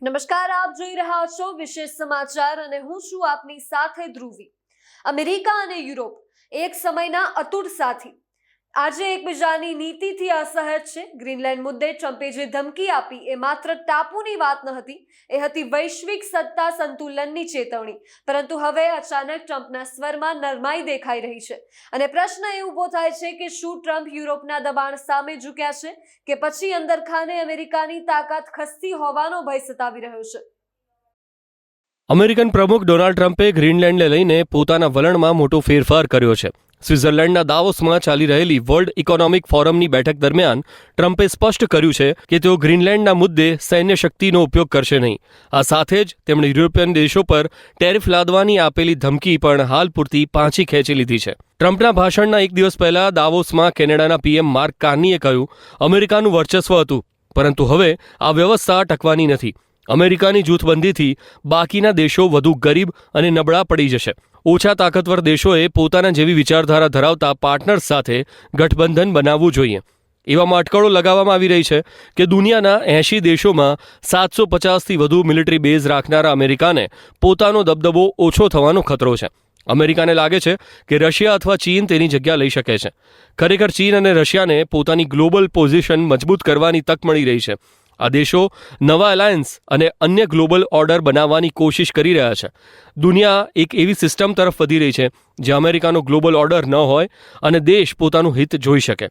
નમસ્કાર, આપ જોઈ રહ્યા છો વિશેષ સમાચાર અને હું છું આપની સાથે ધ્રુવી. અમેરિકા અને યુરોપ એક સમયના અતૂટ સાથી આજે એકબીજાની નીતિથી અસહજ છે. ગ્રીનલેન્ડ મુદ્દે ટ્રમ્પે જે ધમકી આપી એ માત્ર ટાપુની વાત ન હતી, એ હતી વૈશ્વિક સત્તા સંતુલનની ચેતવણી. પરંતુ હવે અચાનક ટ્રમ્પના સ્વરમાં નરમાઈ દેખાઈ રહી છે અને પ્રશ્ન એ ઊભો થાય છે કે શું ટ્રમ્પ યુરોપના દબાણ સામે ઝૂક્યા છે કે પછી અંદરખાને અમેરિકાની તાકાત ખસતી હોવાનો ભય સતાવી રહ્યો છે. અમેરિકન પ્રમુખ ડોનાલ્ડ ટ્રમ્પે ગ્રીનલેન્ડને લઈને પોતાના વલણમાં મોટો ફેરફાર કર્યો છે. સ્વિટ્ઝરલેન્ડના દાવોસમાં ચાલી રહેલી વર્લ્ડ ઇકોનોમિક ફોરમની બેઠક દરમિયાન ટ્રમ્પે સ્પષ્ટ કર્યું છે કે તેઓ ગ્રીનલેન્ડના મુદ્દે સૈન્ય શક્તિનો ઉપયોગ કરશે નહીં. આ સાથે જ તેમણે યુરોપિયન દેશો પર ટેરિફ લાદવાની આપેલી ધમકી પણ હાલ પૂરતી પાછી ખેંચી લીધી છે. ટ્રમ્પના ભાષણના એક દિવસ પહેલા દાવોસમાં કેનેડાના પીએમ માર્ક કાર્નીએ કહ્યું, અમેરિકાનું વર્ચસ્વ હતું, પરંતુ હવે આ વ્યવસ્થા ટકવાની નથી. અમેરિકાની જૂથબંધીથી બાકીના દેશો વધુ ગરીબ અને નબળા પડી જશે. ઓછા તાકતવર દેશોએ પોતાના જેવી વિચારધારા ધરાવતા પાર્ટનર્સ સાથે ગઠબંધન બનાવવું જોઈએ. એવામાં અટકળો લગાવવામાં આવી રહી છે કે દુનિયાના 80 દેશોમાં 750થી વધુ મિલિટરી બેઝ રાખનારા અમેરિકાને પોતાનો દબદબો ઓછો થવાનો ખતરો છે. અમેરિકાને લાગે છે કે રશિયા અથવા ચીન તેની જગ્યા લઈ શકે છે. ખરેખર ચીન અને રશિયાને પોતાની ગ્લોબલ પોઝિશન મજબૂત કરવાની તક મળી રહી છે. આ દેશો નવા એલાયન્સ અને અન્ય ગ્લોબલ ઓર્ડર બનાવવાની કોશિશ કરી રહ્યા છે. દુનિયા એક એવી સિસ્ટમ તરફ વધી રહી છે જે અમેરિકાનો ગ્લોબલ ઓર્ડર ન હોય અને દેશ પોતાનું હિત જોઈ શકે.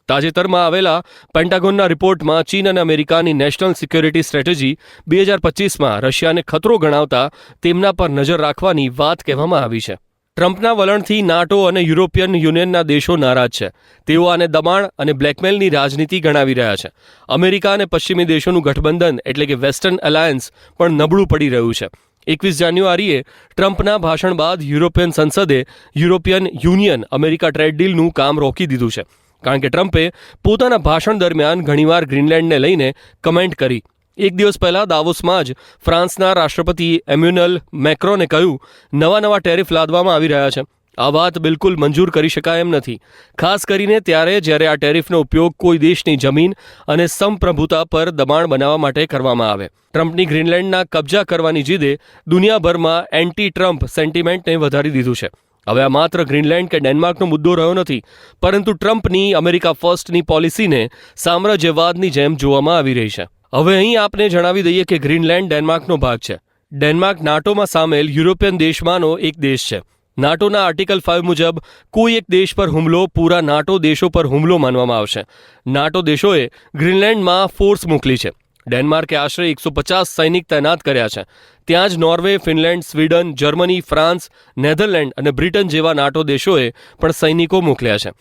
તાજેતરમાં આવેલા પેન્ટાગોનના રિપોર્ટમાં ચીન અને અમેરિકાની નેશનલ સિક્યોરિટી સ્ટ્રેટેજી 2025માં રશિયાને ખતરો ગણાવતા તેમના પર નજર રાખવાની વાત કહેવામાં આવી છે. ટ્રમ્પના વલણથી નાટો અને યુરોપિયન યુનિયનના દેશો નારાજ છે. તેઓ આને દબાણ અને બ્લેકમેલની રાજનીતિ ગણાવી રહ્યા છે. અમેરિકા અને પશ્ચિમી દેશોનું ગઠબંધન એટલે કે વેસ્ટર્ન એલાયન્સ પણ નબળું પડી રહ્યું છે. 21 જાન્યુઆરીએ ટ્રમ્પના ભાષણ બાદ યુરોપિયન સંસદે યુરોપિયન યુનિયન અમેરિકા ટ્રેડ ડીલનું કામ રોકી દીધું છે, કારણ કે ટ્રમ્પે પોતાના ભાષણ દરમિયાન ઘણીવાર ગ્રીનલેન્ડને લઈને કમેન્ટ કરી. એક દિવસ પહેલા દાવોસમાં જ ફ્રાન્સના રાષ્ટ્રપતિ એમ્યુનલ મેક્રોને કહ્યું, નવા ટેરિફ લાદવામાં આવી રહ્યા છે. આ વાત બિલકુલ મંજૂર કરી શકાય એમ નથી, ખાસ કરીને જ્યારે આ ટેરિફનો ઉપયોગ કોઈ દેશની જમીન અને સંપ્રભુતા પર દબાણ બનાવવા માટે કરવામાં આવે. ટ્રમ્પની ગ્રીનલેન્ડના કબજા કરવાની જીદે દુનિયાભરમાં એન્ટી ટ્રમ્પ સેન્ટિમેન્ટને વધારી દીધું છે. હવે આ માત્ર ગ્રીનલેન્ડ કે ડેનમાર્કનો મુદ્દો રહ્યો નથી, પરંતુ ટ્રમ્પની અમેરિકા ફર્સ્ટની પોલિસીને સામ્રાજ્યવાદની જેમ જોવામાં આવી રહી છે. હવે અહીં આપને જણાવી દઈએ કે ગ્રીનલેન્ડ ડેનમાર્કનો ભાગ છે. ડેનમાર્ક નાટોમાં સામેલ યુરોપિયન દેશમાંનો એક દેશ છે. નાટોના આર્ટિકલ 5 મુજબ કોઈ એક દેશ પર હુમલો પૂરા નાટો દેશો પર હુમલો માનવામાં આવશે. નાટો દેશોએ ગ્રીનલેન્ડમાં ફોર્સ મોકલી છે. ડેનમાર્કે આશરે 150 સૈનિક તૈનાત કર્યા છે. ત્યાં જ Norway, Finland, Sweden, Germany, France, Netherland અને બ્રિટન જેવા નાટો દેશોએ પણ સૈનિકો મોકલ્યા છે.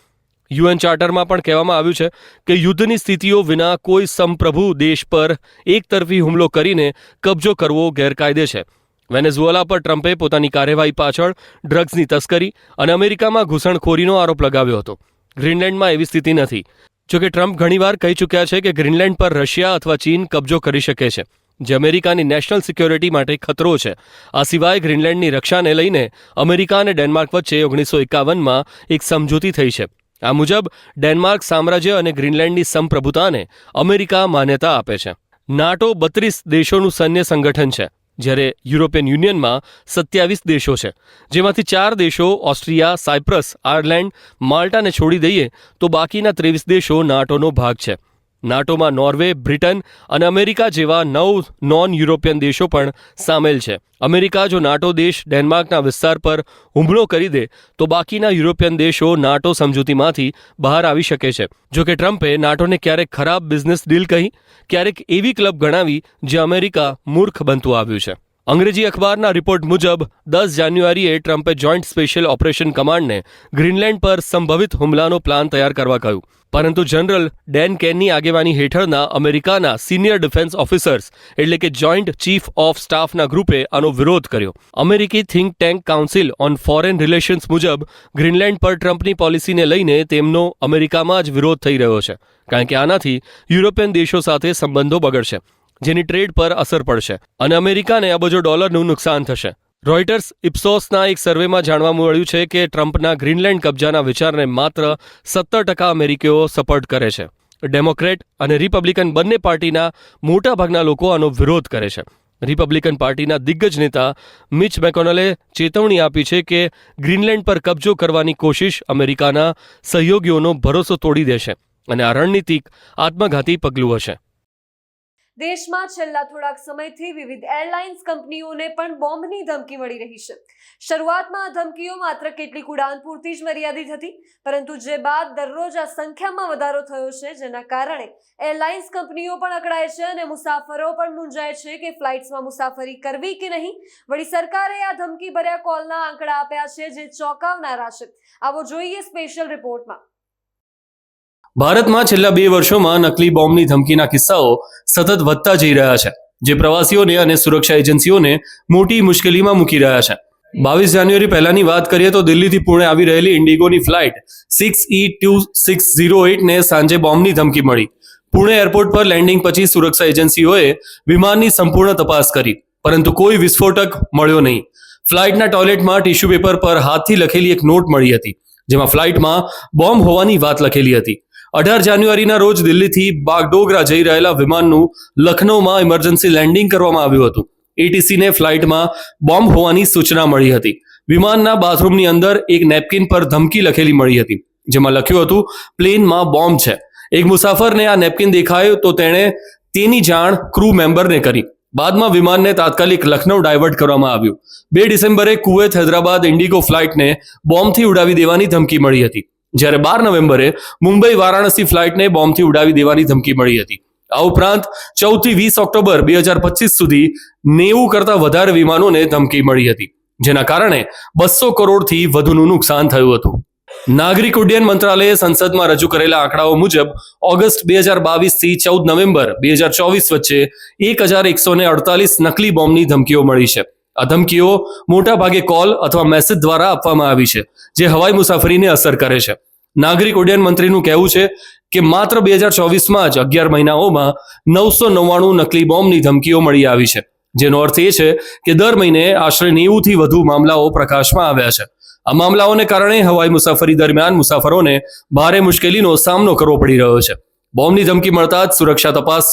યુએન ચાર્ટરમાં પણ કહેવામાં આવ્યું છે કે યુદ્ધની સ્થિતિઓ વિના કોઈ સંપ્રભુ દેશ પર એકતરફી હુમલો કરીને કબજો કરવો ગેરકાયદે છે. વેનેઝુએલા પર ટ્રમ્પે પોતાની કાર્યવાહી પાછળ ડ્રગ્સની તસ્કરી અને અમેરિકામાં ઘૂસણખોરીનો આરોપ લગાવ્યો હતો. ગ્રીનલેન્ડમાં એવી સ્થિતિ નથી. જોકે ટ્રમ્પ ઘણીવાર કહી ચૂક્યા છે કે ગ્રીનલેન્ડ પર રશિયા અથવા ચીન કબજો કરી શકે છે, જે અમેરિકાની નેશનલ સિક્યોરિટી માટે ખતરો છે. આ સિવાય ગ્રીનલેન્ડની રક્ષાને લઈને અમેરિકા અને ડેનમાર્ક વચ્ચે 1951માં એક સમજૂતી થઈ છે. આ મુજબ ડેનમાર્ક સામ્રાજ્ય અને ગ્રીનલેન્ડની સંપ્રભુતાને અમેરિકા માન્યતા આપે છે. નાટો 32 દેશોનું સૈન્ય સંગઠન છે, જ્યારે યુરોપિયન યુનિયનમાં 27 દેશો છે, જેમાંથી 4 દેશો ઓસ્ટ્રિયા, સાયપ્રસ, આયર્લેન્ડ, માલ્ટાને છોડી દઈએ તો બાકીના 23 દેશો નાટોનો ભાગ છે. નાટોમાં નોર્વે, બ્રિટન અને અમેરિકા જેવા 9 નોન યુરોપિયન દેશો પણ સામેલ છે. અમેરિકા જો નાટો દેશ ડેનમાર્કના વિસ્તાર પર હુમલો કરી દે તો બાકીના યુરોપિયન દેશો નાટો સમજૂતીમાંથી બહાર આવી શકે છે. જોકે ટ્રમ્પે નાટોને ક્યારેક ખરાબ બિઝનેસ ડીલ કહી, ક્યારેક એવી ક્લબ ગણાવી જે અમેરિકા મૂર્ખ બનતું આવ્યું છે. અંગ્રેજી અખબારના રિપોર્ટ મુજબ 10 જાન્યુઆરીએ ટ્રમ્પે જોઈન્ટ સ્પેશિયલ ઓપરેશન કમાન્ડને ગ્રીનલેન્ડ પર સંભવિત હુમલાનો પ્લાન તૈયાર કરવા કહ્યું. પરંતુ જનરલ ડેન કેનની આગેવાની હેઠળના અમેરિકાના સિનિયર ડિફેન્સ ઓફિસર્સ એટલે કે જોઈન્ટ ચીફ ઓફ સ્ટાફના ગ્રુપે આનો વિરોધ કર્યો. અમેરિકી think tank council on foreign relations મુજબ ગ્રીનલેન્ડ પર ટ્રમ્પની પોલિસીને લઈને તેમનો અમેરિકામાં જ વિરોધ થઈ રહ્યો છે, કારણ કે આનાથી યુરોપિયન દેશો સાથે સંબંધો બગડશે, જેની ટ્રેડ પર અસર પડશે અને અમેરિકાને અબજો ડોલરનું નુકસાન થશે. રોયટર્સ ઇપ્સોસના એક સર્વેમાં જાણવા મળ્યું છે કે ટ્રમ્પના ગ્રીનલેન્ડ કબજાના વિચારને માત્ર 70% અમેરિકીઓ સપોર્ટ કરે છે. ડેમોક્રેટ અને રિપબ્લિકન બંને પાર્ટીના મોટાભાગના લોકો આનો વિરોધ કરે છે. રિપબ્લિકન પાર્ટીના દિગ્ગજ નેતા મિચ મેકોનલે ચેતવણી આપી છે કે ગ્રીનલેન્ડ પર કબજો કરવાની કોશિશ અમેરિકાના સહયોગીઓનો ભરોસો તોડી દેશે અને આ રણનીતિક આત્મઘાતી પગલું હશે. દેશમાં છેલ્લા થોડાક સમયથી વિવિધ એરલાઇન્સ કંપનીઓને પણ બોમ્બની ધમકી મળી રહી છે. શરૂઆતમાં આ ધમકીઓ માત્ર કેટલીક ઉડાન પૂરતી જ મર્યાદિત હતી, પરંતુ જે બાદ દરરોજ આ સંખ્યામાં વધારો થયો છે, જેના કારણે એરલાઇન્સ કંપનીઓ પણ અકળાય છે અને મુસાફરો પણ મૂંઝાય છે કે ફ્લાઇટ્સમાં મુસાફરી કરવી કે નહીં. વળી સરકારે આ ધમકી ભર્યા કોલના આંકડા આપ્યા છે જે ચોંકાવનારા છે. આવો જોઈએ સ્પેશિયલ રિપોર્ટમાં. ભારતમાં છેલ્લા 2 વર્ષોમાં નકલી બોમ્બની ધમકીના કિસ્સાઓ સતત વધતા જઈ રહ્યા છે, જે પ્રવાસીઓને અને સુરક્ષા એજન્સીઓને મોટી મુશ્કેલીમાં મૂકી રહ્યા છે. 22 જાન્યુઆરી પહેલાની વાત કરીએ તો દિલ્હીથી પુણે આવી રહેલી ઇન્ડિગોની ફ્લાઇટ 6E2608 ને સાંજે બોમ્બની ધમકી મળી. પુણે એરપોર્ટ પર લેન્ડિંગ પછી સુરક્ષા એજન્સીઓએ વિમાનની સંપૂર્ણ તપાસ કરી, પરંતુ કોઈ વિસ્ફોટક મળ્યો નહીં. ફ્લાઇટના ટોયલેટમાં ટિશ્યુ પેપર પર હાથથી લખેલી એક નોટ મળી હતી, જેમાં ફ્લાઇટમાં બોમ્બ હોવાની વાત લખેલી હતી. 18 જાન્યુઆરીના રોજ દિલ્હીથી બાગડોગરા જઈ રહેલા વિમાનનું લખનૌમાં ઇમરજન્સી લેન્ડિંગ કરવામાં આવ્યું હતું. એટીસીને ફ્લાઇટમાં બોમ્બ હોવાની સૂચના મળી હતી. વિમાનના બાથરૂમની અંદર એક નેપકિન પર ધમકી લખેલી મળી હતી, જેમાં લખ્યું હતું પ્લેનમાં બોમ્બ છે. એક મુસાફરને આ નેપકિન દેખાયું તો તેણે તેની જાણ ક્રૂ મેમ્બરને કરી. બાદમાં વિમાનને તાત્કાલિક લખનૌ ડાયવર્ટ કરવામાં આવ્યું. 2 ડિસેમ્બરે કુવૈત હૈદરાબાદ ઇન્ડિગો ફ્લાઇટને બોમ્બથી ઉડાવી દેવાની ધમકી મળી હતી, જ્યારે 12 નવેમ્બરે મુંબઈ વારાણસી ફ્લાઇટને બોમ્બથી ઉડાવી દેવાની ધમકી મળી હતી. આ ઉપરાંત 14 થી 20 ઓક્ટોબર 2025 સુધી 90 કરતાં વધારે વિમાનોને ધમકી મળી હતી, જેના કારણે 200 કરોડથી વધુનું નુકસાન થયું હતું. નાગરિક ઉડ્ડયન મંત્રાલયે સંસદમાં રજૂ કરેલા આંકડાઓ મુજબ ઓગસ્ટ 2022 થી 14 નવેમ્બર 2024 વચ્ચે 1148 નકલી બોમ્બની ધમકીઓ મળી છે. આ ધમકીઓ મોટાભાગે કોલ અથવા મેસેજ દ્વારા આપવામાં આવી છે, જે હવાઈ મુસાફરીને અસર કરે છે. નાગરિક ઉડ્ડયન મંત્રીનું કહેવું છે કે માત્ર 2024માં જ 11 મહિનાઓમાં 999 નકલી બોમ્બની ધમકીઓ મળી આવી છે, જેનો અર્થ એ છે કે દર મહિને આશરે 90 થી વધુ મામલાઓ પ્રકાશમાં આવ્યા છે. આ મામલાઓને કારણે હવાઈ મુસાફરી દરમિયાન મુસાફરોને ભારે મુશ્કેલીનો સામનો કરવો પડી રહ્યો છે. બોમ્બની ધમકી મળતા જ સુરક્ષા તપાસ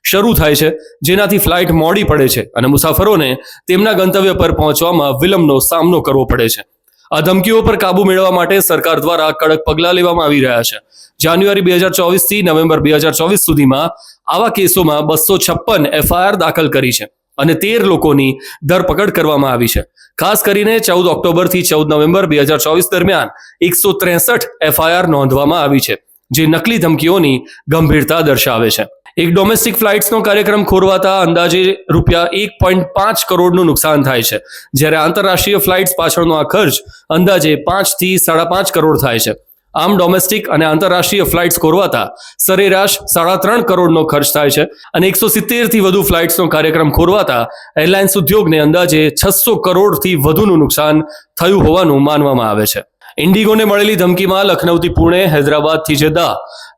શરૂ થાય છે, જેનાથી ફ્લાઇટ મોડી પડે છે અને મુસાફરોને તેમના ગંતવ્ય પર પહોંચવામાં વિલંબનો સામનો કરવો પડે છે. આ ધમકીઓ પર કાબૂ મેળવવા માટે સરકાર દ્વારા કડક પગલાં લેવામાં આવી રહ્યા છે. જાન્યુઆરી 2024 થી નવેમ્બર 2024 સુધીમાં આવા કેસોમાં 256 એફઆઈઆર દાખલ કરી છે અને 13 લોકોની ધરપકડ કરવામાં આવી છે. ખાસ કરીને 14 ઓક્ટોબરથી 14 નવેમ્બર 2024 દરમિયાન 163 એફઆઈઆર નોંધવામાં આવી છે, જે નકલી ધમકીઓની ગંભીરતા દર્શાવે છે. એક ડોમેસ્ટિક ફ્લાઇટ્સનો કાર્યક્રમ ખોરવાતા અંદાજે રૂપિયા 1.5 કરોડનું નુકસાન થાય છે, જ્યારે આંતરરાષ્ટ્રીય ફ્લાઇટ્સ પાછળનો આ ખર્ચ અંદાજે 5 થી 5.5 કરોડ થાય છે. આમ ડોમેસ્ટિક અને આંતરરાષ્ટ્રીય ફ્લાઇટ્સ ખોરવાતા સરેરાશ 3.5 કરોડનો ખર્ચ થાય છે અને 170 થી વધુ ફ્લાઇટ્સનો કાર્યક્રમ ખોરવાતા એરલાઇન્સ ઉદ્યોગને અંદાજે 600 કરોડથી વધુનું નુકસાન થયું હોવાનું માનવામાં આવે છે. ઇન્ડિગોને મળેલી ધમકીમાં લખનૌથી પુણે, હૈદરાબાદથી જેદ્દા,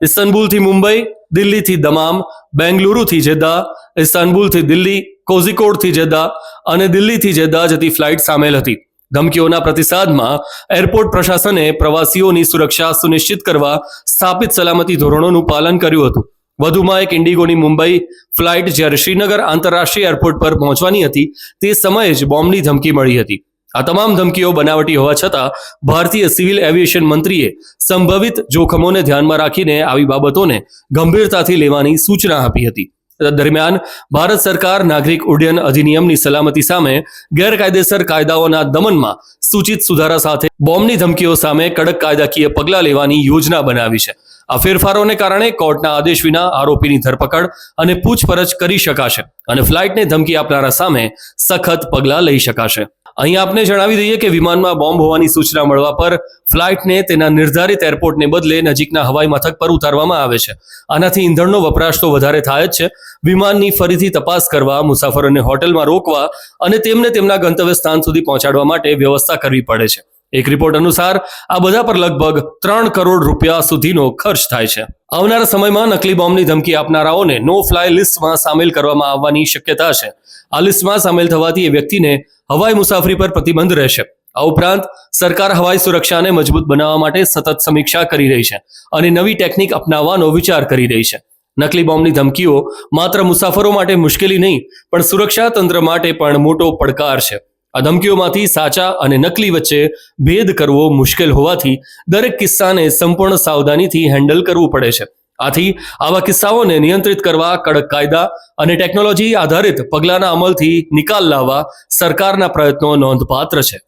ઇસ્તાનબુલથી મુંબઈ, દિલ્હીથી દમામ, બેંગલુરુથી જેદ્દા, ઇસ્તાનબુલથી દિલ્હી, કોઝિકોડથી જેદ્દા અને દિલ્હીથી જેદ્દા જતી ફ્લાઇટ સામેલ હતી. ધમકીઓના પ્રતિસાદમાં એરપોર્ટ પ્રશાસને પ્રવાસીઓની સુરક્ષા સુનિશ્ચિત કરવા સ્થાપિત સલામતી ધોરણોનું પાલન કર્યું હતું. વધુમાં એક ઇન્ડિગોની મુંબઈ ફ્લાઇટ જ્યારે શ્રીનગર આંતરરાષ્ટ્રીય એરપોર્ટ પર પહોંચવાની હતી તે સમયે જ બોમ્બની ધમકી મળી હતી. આ તમામ ધમકીઓ બનાવટી હોવા છતાં ભારતીય સિવિલ એવિએશન મંત્રીએ સંભવિત જોખમોને ધ્યાનમાં રાખીને આવી બાબતોને ગંભીરતાથી લેવાની સૂચના આપી હતી. દરમિયાન ભારત સરકાર નાગરિક ઉડ્ડયન અધિનિયમની સલામતી સામે ગેરકાયદેસર કાયદાઓના દમનમાં સૂચિત સુધારા સાથે બોમ્બની ધમકીઓ સામે કડક કાયદાકીય પગલાં લેવાની યોજના બનાવી છે. આ ફેરફારોને કારણે કોર્ટના આદેશ વિના આરોપીની ધરપકડ અને પૂછપરછ કરી શકાશે અને ફ્લાઇટને ધમકી આપનારા સામે સખત પગલાં લઈ શકાશે. અહીં આપને જણાવી દઈએ કે વિમાનમાં બોમ્બ હોવાની સૂચના મળવા પર ફ્લાઇટને તેના નિર્ધારિત એરપોર્ટને બદલે નજીકના હવાઈ મથક પર ઉતારવામાં આવે છે. આનાથી ઇંધણનો વપરાશ તો વધારે થાય જ છે. વિમાનની ફરીથી તપાસ કરવા, મુસાફરોને હોટલમાં રોકવા અને તેમને તેમના ગંતવ્ય સ્થાન સુધી પહોંચાડવા માટે વ્યવસ્થા કરવી પડે છે. એક રિપોર્ટ અનુસાર આ બધા પર લગભગ 3 કરોડ રૂપિયા સુધીનો ખર્ચ થાય છે. આવનારા સમયમાં નકલી બોમ્બની ધમકી આપનારાઓને નો ફ્લાય લિસ્ટમાં સામેલ કરવામાં આવવાની શક્યતા છે. આ લિસ્ટમાં સામેલ થવાથી એ વ્યક્તિને હવાઈ મુસાફરી પર પ્રતિબંધ રહેશે આ ઉપરાંત સરકાર હવાઈ સુરક્ષાને મજબૂત બનાવવા માટે સતત સમીક્ષા કરી રહી છે અને નવી ટેકનિક અપનાવવાનો વિચાર કરી રહી છે. નકલી બોમ્બની ધમકીઓ માત્ર મુસાફરો માટે મુશ્કેલી નહીં, પણ સુરક્ષા તંત્ર માટે પણ મોટો પડકાર છે. આ ધમકીઓમાંથી સાચા અને નકલી વચ્ચે ભેદ કરવો મુશ્કેલ હોવાથી દરેક કિસ્સાને સંપૂર્ણ સાવધાનીથી હેન્ડલ કરવું પડે છે. આથી આવા કિસ્સાઓને નિયંત્રિત કરવા કડક કાયદા અને ટેકનોલોજી આધારિત પગલાંના અમલથી નિકાલ લાવવા સરકારના પ્રયત્નો નોંધપાત્ર છે.